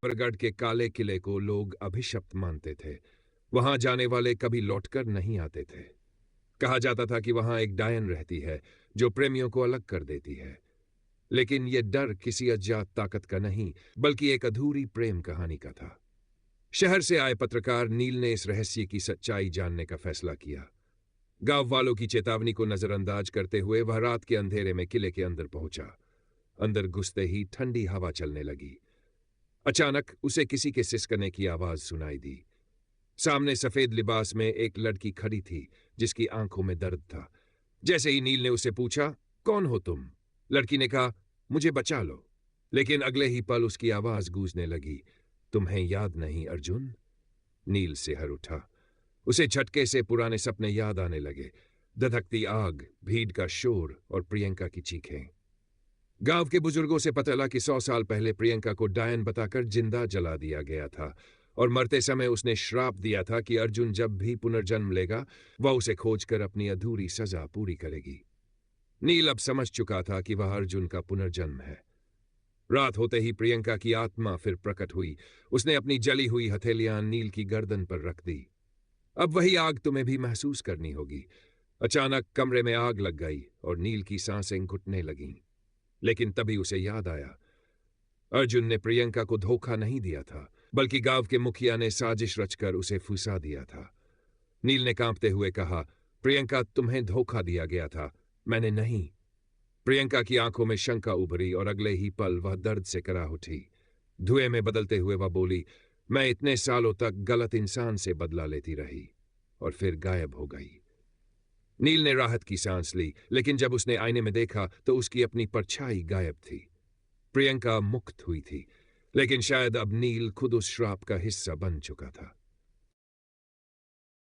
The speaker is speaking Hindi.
बरगढ़ के काले किले को लोग अभिशप्त मानते थे। वहां जाने वाले कभी लौटकर नहीं आते थे। कहा जाता था कि वहां एक डायन रहती है जो प्रेमियों को अलग कर देती है। लेकिन यह डर किसी अज्ञात ताकत का नहीं, बल्कि एक अधूरी प्रेम कहानी का था। शहर से आए पत्रकार नील ने इस रहस्य की सच्चाई जानने का फैसला किया। गांव वालों की चेतावनी को नजरअंदाज करते हुए वह रात के अंधेरे में किले के अंदर पहुंचा। अंदर घुसते ही ठंडी हवा चलने लगी। अचानक उसे किसी के सिसकने की आवाज सुनाई दी। सामने सफेद लिबास में एक लड़की खड़ी थी जिसकी आंखों में दर्द था। जैसे ही नील ने उसे पूछा, कौन हो तुम? लड़की ने कहा, मुझे बचा लो। लेकिन अगले ही पल उसकी आवाज गूंजने लगी, तुम्हें याद नहीं अर्जुन? नील सिहर उठा। उसे झटके से पुराने सपने याद आने लगे। धधकती आग, भीड़ का शोर और प्रियंका की चीखें। गांव के बुजुर्गों से पता लगा कि 100 साल पहले प्रियंका को डायन बताकर जिंदा जला दिया गया था और मरते समय उसने श्राप दिया था कि अर्जुन जब भी पुनर्जन्म लेगा वह उसे खोजकर अपनी अधूरी सजा पूरी करेगी। नील अब समझ चुका था कि वह अर्जुन का पुनर्जन्म है। रात होते ही प्रियंका की आत्मा फिर प्रकट हुई। उसने अपनी जली हुई हथेलियां नील की गर्दन पर रख दी। अब वही आग तुम्हें भी महसूस करनी होगी। अचानक कमरे में आग लग गई और नील की सांसें घुटने लगीं। लेकिन तभी उसे याद आया, अर्जुन ने प्रियंका को धोखा नहीं दिया था, बल्कि गांव के मुखिया ने साजिश रचकर उसे फंसा दिया था। नील ने कांपते हुए कहा, प्रियंका, तुम्हें धोखा दिया गया था, मैंने नहीं। प्रियंका की आंखों में शंका उभरी और अगले ही पल वह दर्द से कराह उठी। धुएं में बदलते हुए वह बोली, मैं इतने सालों तक गलत इंसान से बदला लेती रही और फिर गायब हो गई। नील ने राहत की सांस ली, लेकिन जब उसने आईने में देखा तो उसकी अपनी परछाई गायब थी। प्रियंका मुक्त हुई थी, लेकिन शायद अब नील खुद उस श्राप का हिस्सा बन चुका था।